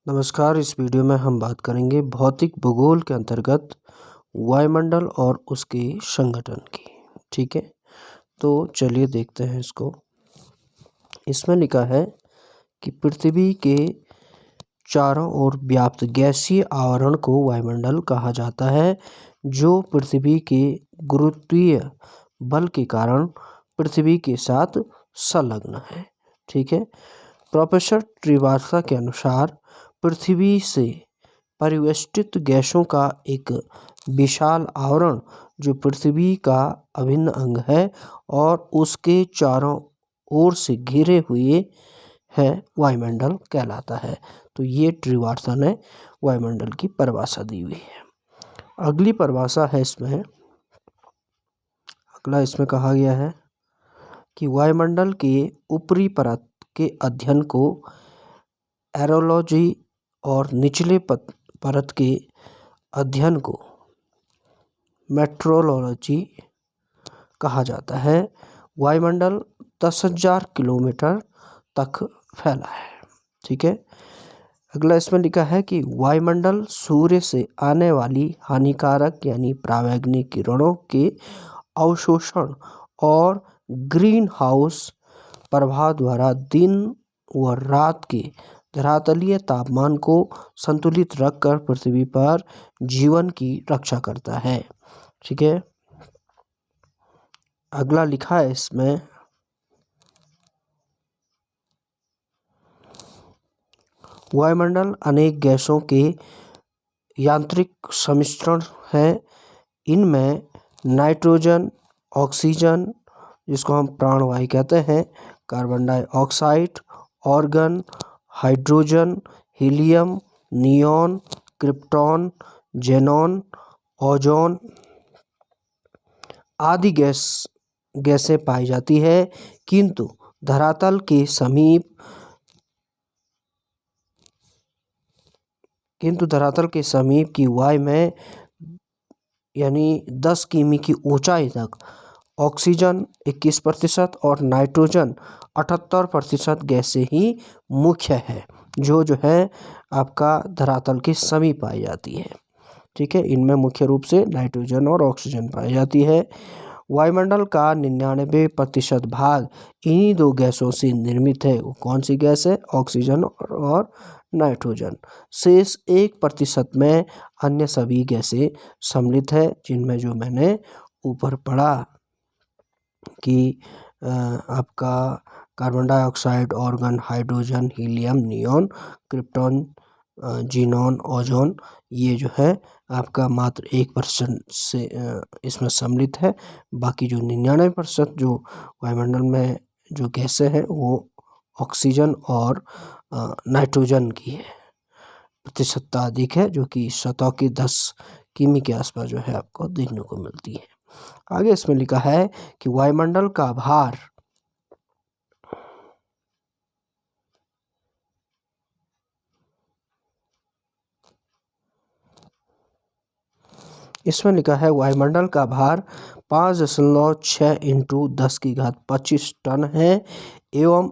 नमस्कार। इस वीडियो में हम बात करेंगे भौतिक भूगोल के अंतर्गत वायुमंडल और उसके संगठन की। ठीक है, तो चलिए देखते हैं इसको। इसमें लिखा है कि पृथ्वी के चारों ओर व्याप्त गैसीय आवरण को वायुमंडल कहा जाता है, जो पृथ्वी के गुरुत्वीय बल के कारण पृथ्वी के साथ संलग्न है। ठीक है, प्रोफेसर श्रीवास्तव के अनुसार पृथ्वी से परिवेष्टित गैसों का एक विशाल आवरण जो पृथ्वी का अभिन्न अंग है और उसके चारों ओर से घिरे हुए है वायुमंडल कहलाता है। तो ये श्रीवास्तव ने वायुमंडल की परिभाषा दी हुई है। अगली परिभाषा है इसमें कहा गया है कि वायुमंडल के ऊपरी परत के अध्ययन को एरोलॉजी और निचले परत के अध्ययन को मेट्रोलॉजी कहा जाता है। वायुमंडल 10,000 किलोमीटर तक फैला है। ठीक है, अगला इसमें लिखा है कि वायुमंडल सूर्य से आने वाली हानिकारक यानी परावैंगनिक किरणों के अवशोषण और ग्रीन हाउस प्रभाव द्वारा दिन व रात के धरातलीय तापमान को संतुलित रखकर पृथ्वी पर जीवन की रक्षा करता है। ठीक है, अगला लिखा है इसमें वायुमंडल अनेक गैसों के यांत्रिक सम्मिश्रण है। इनमें नाइट्रोजन, ऑक्सीजन जिसको हम प्राणवायु कहते हैं, carbon dioxide, organ, hydrogen, helium, neon, krypton, xenon, ozone आदि गैसें पाई जाती है, किंतु धरातल के समीप की वायु में यानी 10 किमी की ऊंचाई तक ऑक्सीजन 21% और नाइट्रोजन 78% गैसें ही मुख्य है, जो है आपका धरातल के समीप पाई जाती है। ठीक है, इनमें मुख्य रूप से नाइट्रोजन और ऑक्सीजन पाई जाती है। वायुमंडल का 99% भाग इन्हीं दो गैसों से निर्मित है। वो कौन सी गैस है? ऑक्सीजन और नाइट्रोजन। शेष 1% में अन्य सभी गैसें सम्मिलित है, जिनमें जो मैंने ऊपर पढ़ा कि आपका carbon dioxide, organ, hydrogen, helium, neon, krypton, xenon, ozone, ये जो है आपका मात्र 1% से इसमें सम्मिलित है। बाकी जो 99% जो वायुमंडल में जो गैसें हैं वो ऑक्सीजन और नाइट्रोजन की है। प्रतिशतता अधिक है, जो कि सतह की 10 किमी के आसपास जो है आपको देखने को मिलती है। आगे इसमें लिखा है कि वायुमंडल का भार इसमें लिखा है वायुमंडल का भार 5.6 इंटू 10⁻25 टन है एवं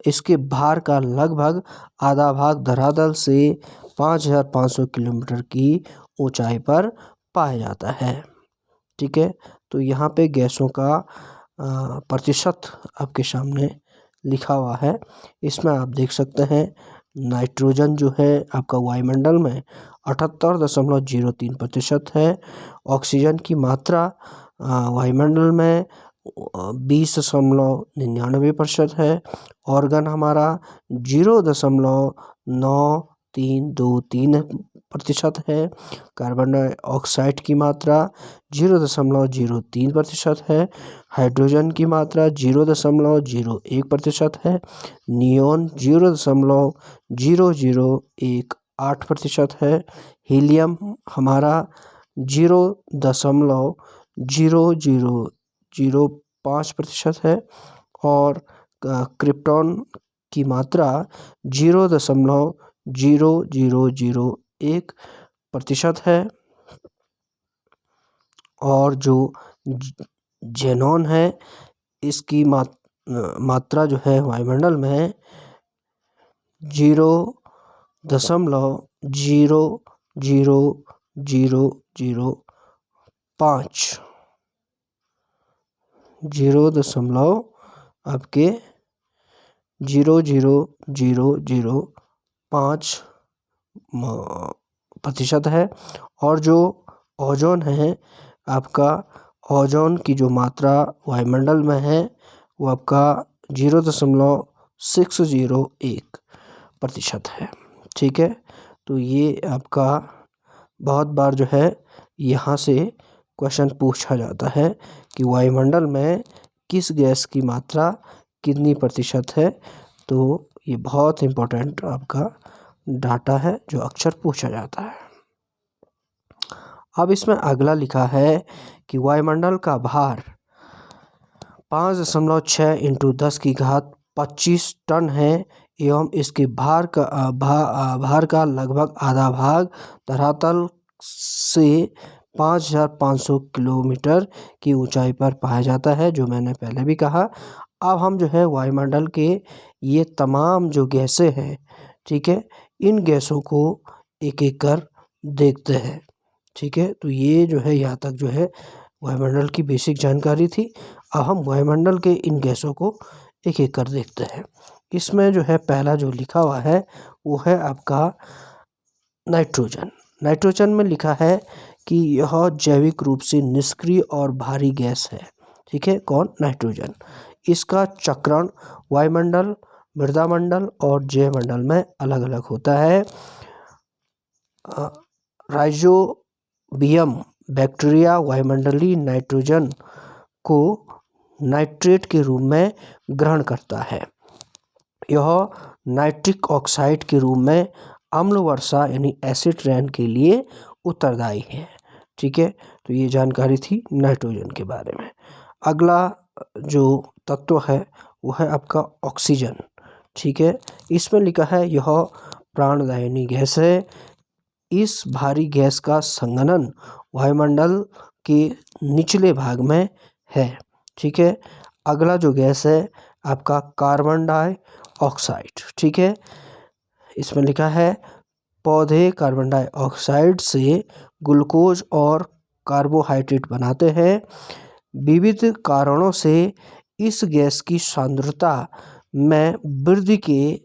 इसके भार का लगभग आधा भाग धरातल से 5,500 किलोमीटर की ऊंचाई पर पाया जाता है। ठीक है, तो यहाँ पे गैसों का प्रतिशत आपके सामने लिखा हुआ है। इसमें आप देख सकते हैं नाइट्रोजन जो है आपका वायुमंडल में 78.03% है। ऑक्सीजन की मात्रा वायुमंडल में 20.99% है। ऑर्गन हमारा 0.9323% है। कार्बन डाइऑक्साइड की मात्रा 0.03% है। हाइड्रोजन की मात्रा 0.01% है। नियॉन 0.0018% है। हीलियम हमारा 0.0005% है और क्रिप्टॉन की मात्रा 0.0001% है। और जो जेनॉन है इसकी मात्रा जो है वायुमंडल में 0 0.000005 0 दशमलव आपके 0.0005 प्रतिशत है। और जो ओजोन है आपका, ओजोन की जो मात्रा वायुमंडल में है वो आपका 0.601 प्रतिशत है। ठीक है, तो ये आपका बहुत बार जो है यहाँ से क्वेश्चन पूछा जाता है कि वायुमंडल में किस गैस की मात्रा कितनी प्रतिशत है। तो ये बहुत इम्पोर्टेंट आपका डाटा है जो अक्सर पूछा जाता है। अब इसमें अगला लिखा है कि वायुमंडल का भार 5.6 × 10⁻25 टन है एवं इसके भार का लगभग आधा भाग धरातल से 5,500 किलोमीटर की ऊंचाई पर पाया जाता है, जो मैंने पहले भी कहा। अब हम जो है वायुमंडल के ये तमाम जो गैसें हैं, ठीक है, इन गैसों को एक एक कर देखते हैं। ठीक है, तो ये जो है यहाँ तक जो है वायुमंडल की बेसिक जानकारी थी। अब हम वायुमंडल के इन गैसों को एक एक कर देखते हैं। इसमें जो है पहला जो लिखा हुआ है वो है आपका नाइट्रोजन। नाइट्रोजन में लिखा है कि यह जैविक रूप से निष्क्रिय और भारी गैस है। ठीक है, कौन? नाइट्रोजन। इसका चक्रण वायुमंडल, मृदामंडल और जैवमंडल में अलग अलग होता है। राइजोबियम बैक्टीरिया वायुमंडलीय नाइट्रोजन को नाइट्रेट के रूप में ग्रहण करता है। यह नाइट्रिक ऑक्साइड के रूप में अम्ल वर्षा यानी एसिड रेन के लिए उत्तरदायी है। ठीक है, तो ये जानकारी थी नाइट्रोजन के बारे में। अगला जो तत्व है वो है आपका ऑक्सीजन। ठीक है, इसमें लिखा है यह प्राणदायिनी गैस है। इस भारी गैस का संघनन वायुमंडल के निचले भाग में है। ठीक है, अगला जो गैस है आपका कार्बन डाइऑक्साइड। ठीक है, इसमें लिखा है पौधे कार्बन डाइऑक्साइड से ग्लूकोज और कार्बोहाइड्रेट बनाते हैं। विविध कारणों से इस गैस की सांद्रता में वृद्धि के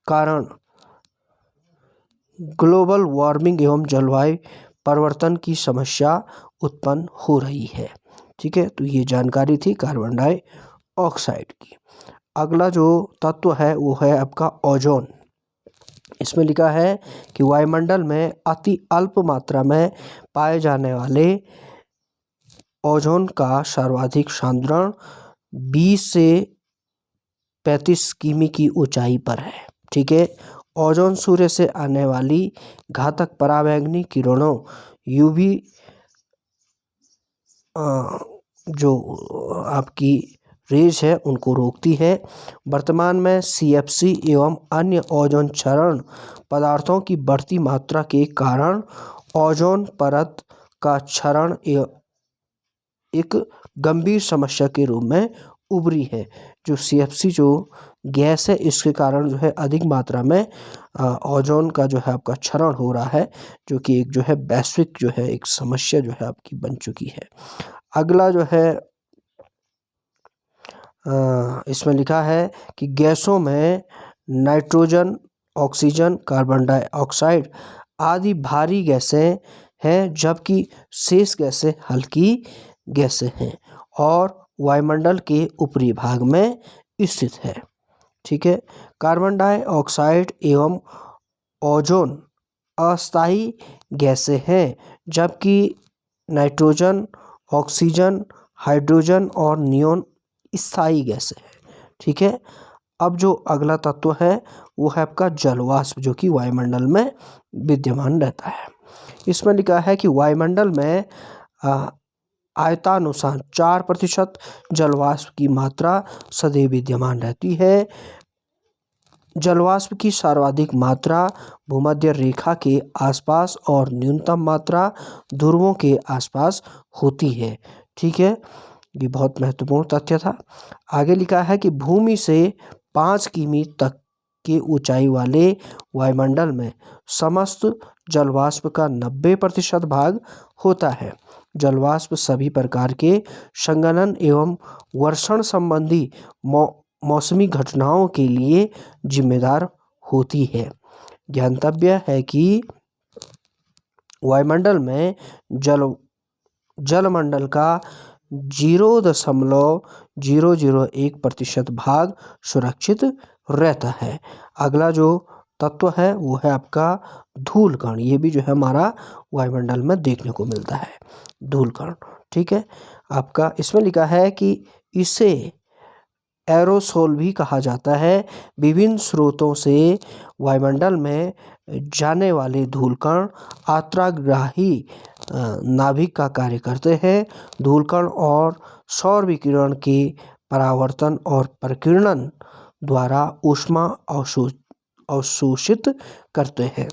कारण ग्लोबल वार्मिंग एवं जलवायु परिवर्तन की समस्या उत्पन्न हो रही है। ठीक है, तो ये जानकारी थी कार्बन डाइऑक्साइड की। अगला जो तत्व है वो है आपका ओजोन। इसमें लिखा है कि वायुमंडल में अति अल्प मात्रा में पाए जाने वाले ओजोन का सर्वाधिक सांद्रण 20 से 35 किमी की ऊंचाई पर है। ठीक है, ओजोन सूर्य से आने वाली घातक पराबैंगनी किरणों यूवी जो आपकी रेज है उनको रोकती है। वर्तमान में CFC एवं अन्य ओजोन क्षरण पदार्थों की बढ़ती मात्रा के कारण ओजोन परत का क्षरण एक गंभीर समस्या के रूप में उभरी है। जो CFC जो गैस है इसके कारण जो है अधिक मात्रा में ओजोन का जो है आपका क्षरण हो रहा है, जो कि एक जो है वैश्विक जो है एक समस्या जो है आपकी बन चुकी है। अगला जो है इसमें लिखा है कि गैसों में नाइट्रोजन, ऑक्सीजन, कार्बन डाइऑक्साइड आदि भारी गैसें हैं, जबकि शेष गैसें हल्की गैसें हैं और वायुमंडल के ऊपरी भाग में स्थित है। ठीक है, कार्बन डाइऑक्साइड एवं ओजोन अस्थायी गैसें हैं, जबकि नाइट्रोजन, ऑक्सीजन, हाइड्रोजन और नियोन स्थायी गैसें हैं। ठीक है, अब जो अगला तत्व है वो है आपका जलवाष्प, जो कि वायुमंडल में विद्यमान रहता है। इसमें लिखा है कि वायुमंडल में आयतानुसार 4% जलवाष्प की मात्रा सदैव विद्यमान रहती है। जलवाष्प की सर्वाधिक मात्रा भूमध्य रेखा के आसपास और न्यूनतम मात्रा ध्रुवों के आसपास होती है। ठीक है, ये बहुत महत्वपूर्ण तथ्य था। आगे लिखा है कि भूमि से 5 किमी तक के ऊंचाई वाले वायुमंडल में समस्त जलवाष्प का 90% भाग होता है। जलवाष्प सभी प्रकार के संघनन एवं वर्षण संबंधी मौसमी घटनाओं के लिए जिम्मेदार होती है। ज्ञातव्य है कि वायुमंडल में जलमंडल का 0.001% भाग सुरक्षित रहता है। अगला जो तत्व है वो है आपका धूल कण। ये भी जो है हमारा वायुमंडल में देखने को मिलता है, धूल कण। ठीक है, आपका इसमें लिखा है कि इसे एरोसोल भी कहा जाता है। विभिन्न स्रोतों से वायुमंडल में जाने वाले धूलकण आर्द्रग्राही नाभिक का कार्य करते हैं। धूलकण और सौर विकिरण के परावर्तन और प्रकीर्णन द्वारा ऊष्मा अवशोषित करते हैं।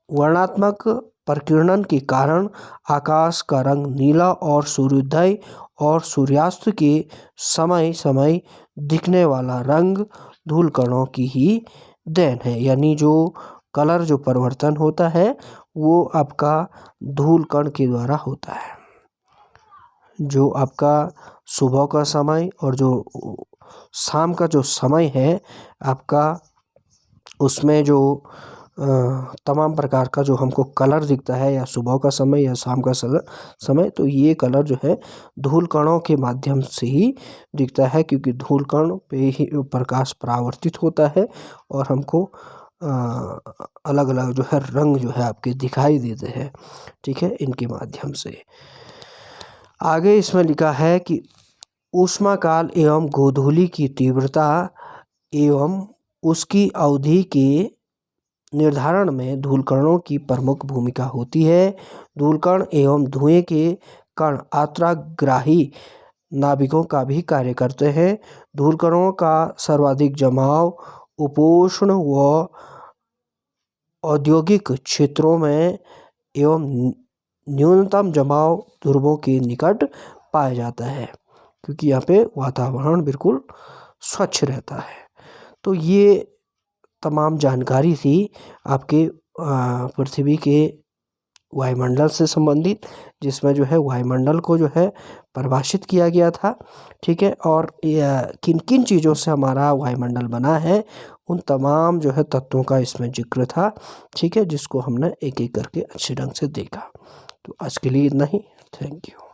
वर्णनात्मक प्रकीर्णन के कारण आकाश का रंग नीला और सूर्योदय और सूर्यास्त के समय समय दिखने वाला रंग धूलकणों की ही देन है। यानी जो कलर जो परिवर्तन होता है वो आपका धूलकण के द्वारा होता है। जो आपका सुबह का समय और जो शाम का जो समय है आपका, उसमें जो तमाम प्रकार का जो हमको कलर दिखता है, या सुबह का समय या शाम का समय, तो ये कलर जो है धूल कणों के माध्यम से ही दिखता है, क्योंकि धूल कण पे ही प्रकाश परावर्तित होता है और हमको अलग अलग जो है रंग जो है आपके दिखाई देते हैं। ठीक है, इनके माध्यम से। आगे इसमें लिखा है कि ऊष्माकाल एवं गोधूलि की तीव्रता एवं उसकी अवधि के निर्धारण में धूलकणों की प्रमुख भूमिका होती है। धूलकण एवं धुएं के कण आर्द्रग्राही नाभिकों का भी कार्य करते हैं। धूलकणों का सर्वाधिक जमाव उपोष्ण व औद्योगिक क्षेत्रों में एवं न्यूनतम जमाव ध्रुवों के निकट पाया जाता है, क्योंकि यहाँ पे वातावरण बिल्कुल स्वच्छ रहता है। तो ये तमाम जानकारी थी आपके पृथ्वी के वायुमंडल से संबंधित, जिसमें जो है वायुमंडल को जो है परिभाषित किया गया था। ठीक है, और किन किन चीज़ों से हमारा वायुमंडल बना है उन तमाम जो है तत्वों का इसमें जिक्र था। ठीक है, जिसको हमने एक एक करके अच्छे ढंग से देखा। तो आज के लिए इतना ही। Thank you.